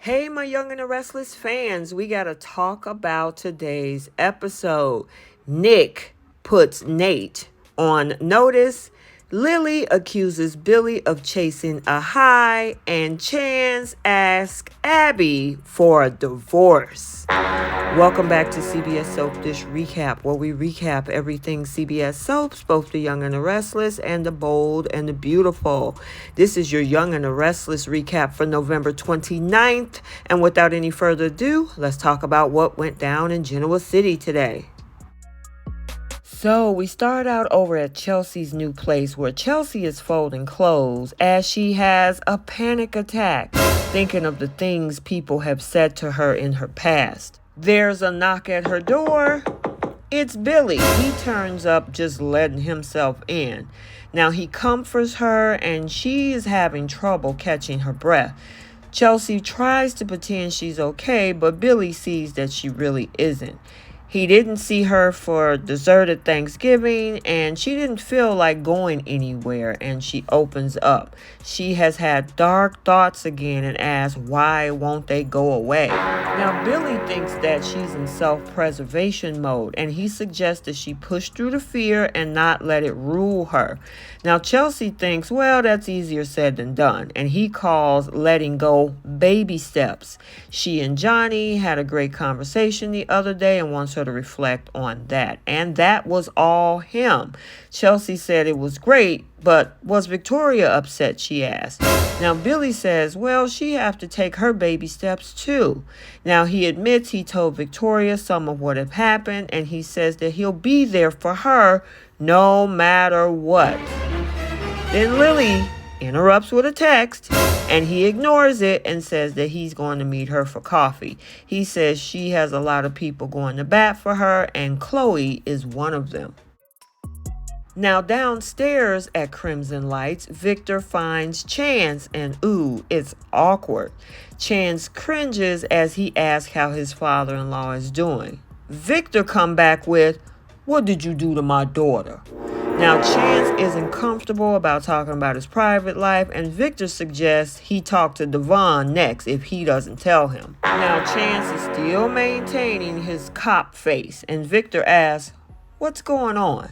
Hey, my Young and the Restless fans, we got to talk about today's episode. Nick puts Nate on notice. Lily accuses Billy of chasing a high, and Chance asks Abby for a divorce. Welcome back to CBS Soap Dish Recap, where we recap everything CBS soaps, both the Young and the Restless and the Bold and the Beautiful. This is your Young and the Restless recap for November 29th. And without any further ado, let's talk about what went down in Genoa City today. So we start out over at Chelsea's new place where Chelsea is folding clothes as she has a panic attack, thinking of the things people have said to her in her past. There's a knock at her door. It's Billy. He turns up just letting himself in. Now he comforts her and she is having trouble catching her breath. Chelsea tries to pretend she's okay, but Billy sees that she really isn't. He didn't see her for dessert at Thanksgiving, and she didn't feel like going anywhere, and she opens up. She has had dark thoughts again and asks, why won't they go away? Now, Billy thinks that she's in self-preservation mode, and he suggests that she push through the fear and not let it rule her. Now, Chelsea thinks, well, that's easier said than done, and he calls letting go baby steps. She and Johnny had a great conversation the other day and wants her to reflect on that. And that was all him. Chelsea said it was great, but was Victoria upset, she asked. Now, Billy says, well, she have to take her baby steps too. Now, he admits he told Victoria some of what had happened, and he says that he'll be there for her no matter what. Then Lily interrupts with a text, and he ignores it and says that he's going to meet her for coffee. He says she has a lot of people going to bat for her, and Chloe is one of them. Now downstairs at Crimson Lights, Victor finds Chance, and ooh, it's awkward. Chance cringes as he asks how his father-in-law is doing. Victor come back with, what did you do to my daughter? Now, Chance isn't comfortable about talking about his private life, and Victor suggests he talk to Devon next if he doesn't tell him. Now, Chance is still maintaining his cop face, and Victor asks, what's going on?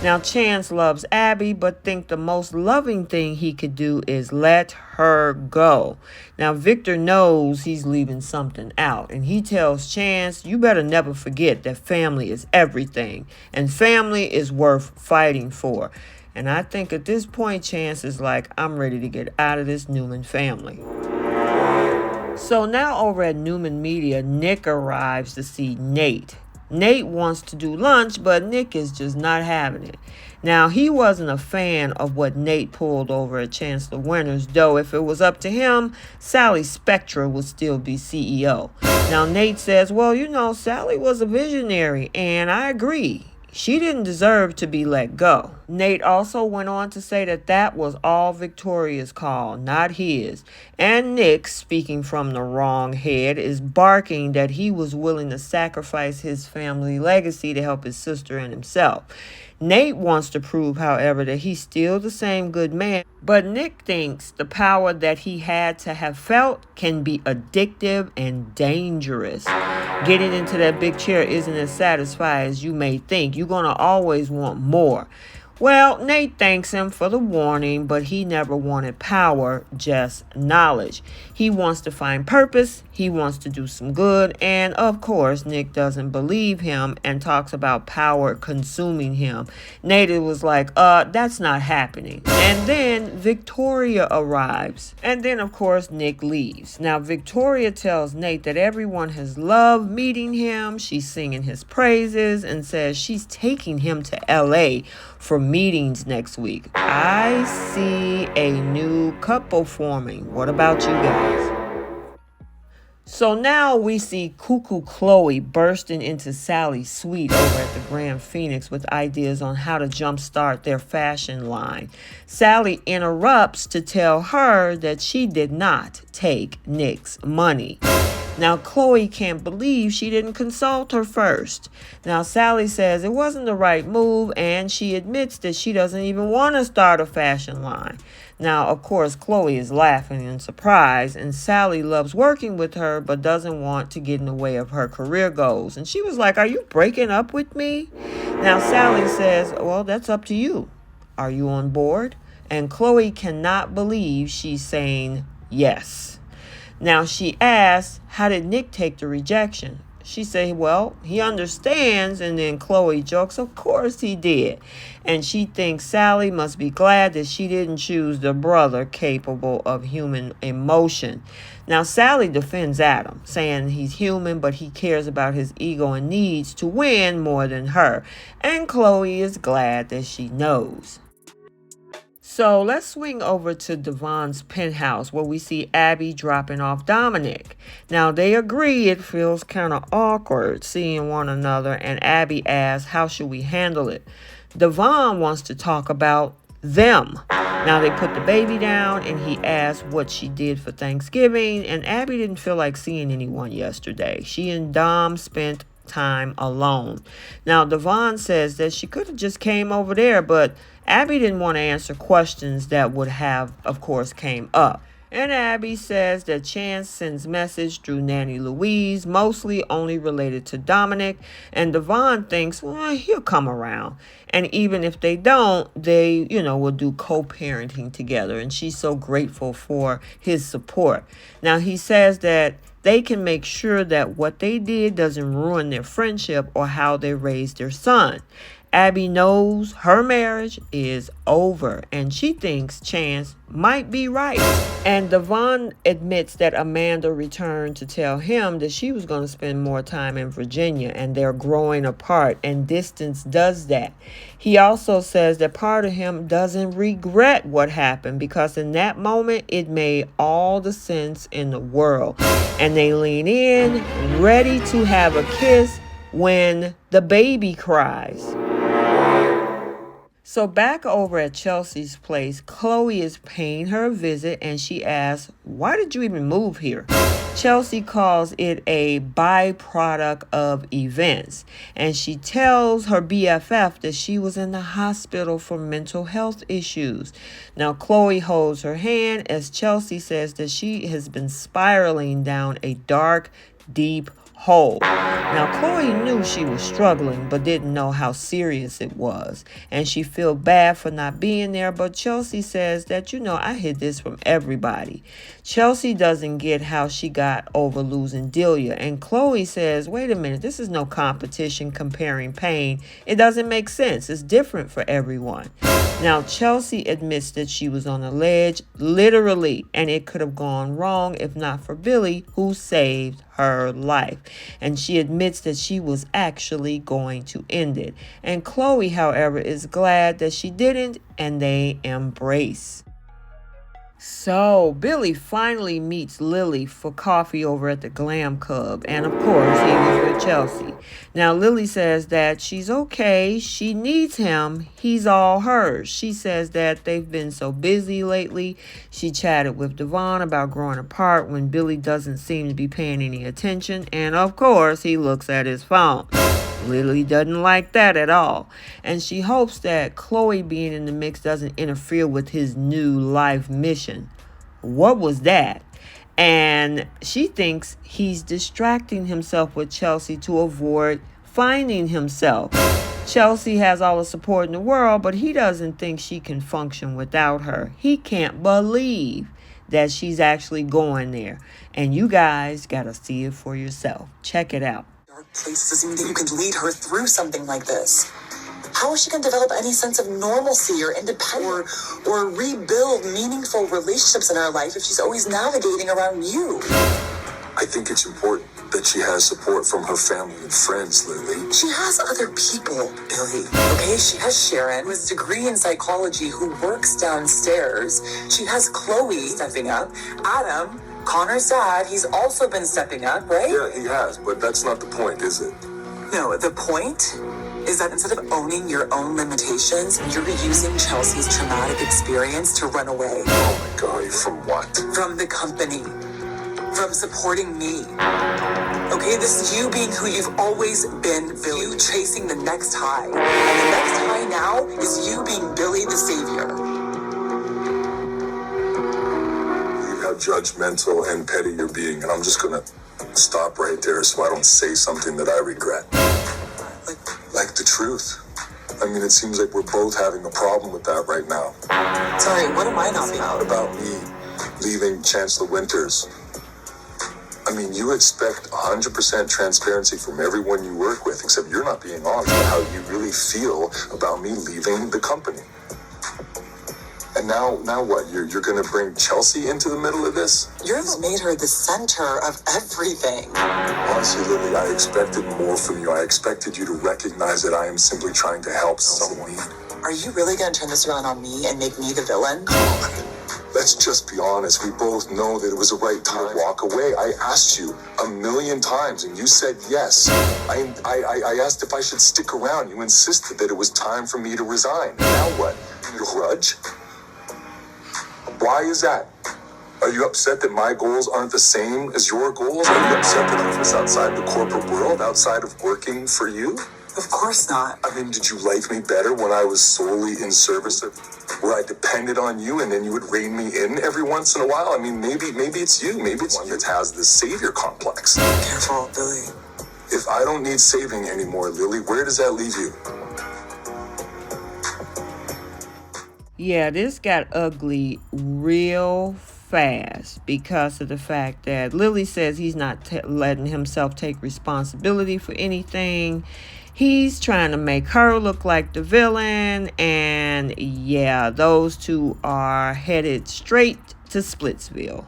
Now, Chance loves Abby, but think the most loving thing he could do is let her go. Now, Victor knows he's leaving something out, and he tells Chance, you better never forget that family is everything, and family is worth fighting for. And I think at this point, Chance is like, I'm ready to get out of this Newman family. So now over at Newman Media, Nick arrives to see Nate. Nate wants to do lunch, but Nick is just not having it. Now, he wasn't a fan of what Nate pulled over at Chancellor Winters, though if it was up to him, Sally Spectra would still be CEO. Now, Nate says, well, you know, Sally was a visionary, and I agree. She didn't deserve to be let go. Nate also went on to say that that was all Victoria's call, not his. And Nick, speaking from the wrong head, is barking that he was willing to sacrifice his family legacy to help his sister and himself. Nate wants to prove, however, that he's still the same good man, but Nick thinks the power that he had to have felt can be addictive and dangerous. Getting into that big chair isn't as satisfying as you may think. You're going to always want more. Well, Nate thanks him for the warning, but he never wanted power, just knowledge. He wants to find purpose, he wants to do some good, and of course, Nick doesn't believe him and talks about power consuming him. Nate was like, that's not happening. And then Victoria arrives, and then of course, Nick leaves. Now, Victoria tells Nate that everyone has loved meeting him, she's singing his praises, and says she's taking him to LA for meetings next week. I see a new couple forming. What about you guys? So now we see Cuckoo Chloe bursting into Sally's suite over at the Grand Phoenix with ideas on how to jumpstart their fashion line. Sally interrupts to tell her that she did not take Nick's money. Now, Chloe can't believe she didn't consult her first. Now, Sally says it wasn't the right move, and she admits that she doesn't even want to start a fashion line. Now, of course, Chloe is laughing in surprise, and Sally loves working with her but doesn't want to get in the way of her career goals. And she was like, "Are you breaking up with me?" Now, Sally says, "Well, that's up to you. Are you on board?" And Chloe cannot believe she's saying yes. Now, she asks, "How did Nick take the rejection?" She said, "Well, he understands." And then Chloe jokes, "Of course he did." And she thinks Sally must be glad that she didn't choose the brother capable of human emotion. Now, Sally defends Adam, saying he's human, but he cares about his ego and needs to win more than her. And Chloe is glad that she knows. So let's swing over to Devon's penthouse where we see Abby dropping off Dominic. Now they agree it feels kind of awkward seeing one another, and Abby asks, "How should we handle it?" Devon wants to talk about them. Now they put the baby down and he asks what she did for Thanksgiving, and Abby didn't feel like seeing anyone yesterday. She and Dom spent time alone. Now Devon says that she could have just came over there, but Abby didn't want to answer questions that would have, of course, came up. And Abby says that Chance sends message through Nanny Louise, mostly only related to Dominic. And Devon thinks, well, he'll come around. And even if they don't, they, will do co-parenting together. And she's so grateful for his support. Now, he says that they can make sure that what they did doesn't ruin their friendship or how they raised their son. Abby knows her marriage is over, and she thinks Chance might be right. And Devon admits that Amanda returned to tell him that she was going to spend more time in Virginia, and they're growing apart, and distance does that. He also says that part of him doesn't regret what happened because in that moment it made all the sense in the world. And they lean in, ready to have a kiss when the baby cries. So back over at Chelsea's place, Chloe is paying her a visit and she asks, "Why did you even move here?" Chelsea calls it a byproduct of events, and she tells her BFF that she was in the hospital for mental health issues. Now Chloe holds her hand as Chelsea says that she has been spiraling down a dark, deep hole. Now Chloe knew she was struggling but didn't know how serious it was, and she feel bad for not being there, but Chelsea says that I hid this from everybody. Chelsea doesn't get how she got over losing Delia, and Chloe says, "Wait a minute, this is no competition comparing pain. It doesn't make sense. It's different for everyone." Now Chelsea admits that she was on a ledge, literally, and it could have gone wrong if not for Billy, who saved her life. And she admits that she was actually going to end it. And Chloe, however, is glad that she didn't, and they embrace. So Billy finally meets Lily for coffee over at the Glam Club, and of course he was with Chelsea. Now Lily says that she's okay, she needs him, he's all hers. She says that they've been so busy lately. She chatted with Devon about growing apart when Billy doesn't seem to be paying any attention, and of course he looks at his phone. Lily doesn't like that at all, and she hopes that Chloe being in the mix doesn't interfere with his new life mission. What was that? And she thinks he's distracting himself with Chelsea to avoid finding himself. Chelsea has all the support in the world, but he doesn't think she can function without her. He can't believe that she's actually going there. And you guys gotta see it for yourself. Check it out. Dark place doesn't mean that you can lead her through something like this. How is she going to develop any sense of normalcy or independence or rebuild meaningful relationships in her life if she's always navigating around you? I think it's important that she has support from her family and friends, Lily. She has other people, Billy. Okay, she has Sharon, with a degree in psychology, who works downstairs. She has Chloe stepping up. Adam, Connor's dad, he's also been stepping up, right? Yeah, he has, but that's not the point, is it? No, the point is that instead of owning your own limitations, you're using Chelsea's traumatic experience to run away. Oh my God, from what? From the company. From supporting me. Okay, this is you being who you've always been, Billy. You chasing the next high. And the next high now is you being Billy the savior. judgmental and petty you're being, and I'm just gonna stop right there so I don't say something that I regret. Like the truth. I mean, it seems like we're both having a problem with that right now. Sorry, what am I not about? About me leaving Chancellor Winters. I mean, you expect 100% transparency from everyone you work with, except you're not being honest about how you really feel about me leaving the company. And now what? You're gonna bring Chelsea into the middle of this? You've made her the center of everything. Honestly, Lily, I expected more from you. I expected you to recognize that I am simply trying to help someone. Are you really gonna turn this around on me and make me the villain? Come on. Let's just be honest. We both know that it was the right time to walk away. I asked you 1,000,000 times and you said yes. I asked if I should stick around. You insisted that it was time for me to resign. Now what? You grudge? Why is that? Are you upset that my goals aren't the same as your goals? Are you upset that I'm just outside the corporate world, outside of working for you? Of course not. I mean, did you like me better when I was solely in service of where I depended on you and then you would rein me in every once in a while? I mean, maybe it's you. Maybe it's one that has this savior complex. Careful, Billy. If I don't need saving anymore, Lily, where does that leave you? Yeah, this got ugly real fast because of the fact that Lily says he's not letting himself take responsibility for anything. He's trying to make her look like the villain. And yeah, those two are headed straight to Splitsville.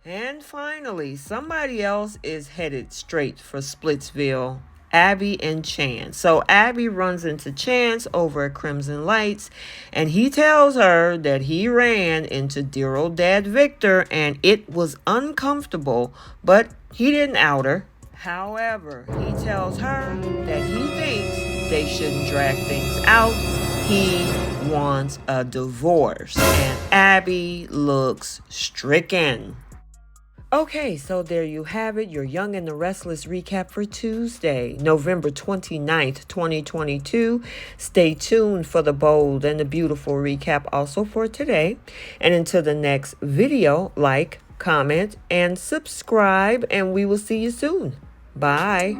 And finally, somebody else is headed straight for Splitsville. Abby and Chance. So Abby runs into Chance over at Crimson Lights, and he tells her that he ran into dear old dad Victor and it was uncomfortable, but he didn't out her. However, he tells her that he thinks they shouldn't drag things out. He wants a divorce, and Abby looks stricken. Okay, so there you have it, your Young and the Restless recap for Tuesday, November 29th, 2022. Stay tuned for the bold and the beautiful recap also for today. And until the next video, like, comment, and subscribe, and we will see you soon. Bye.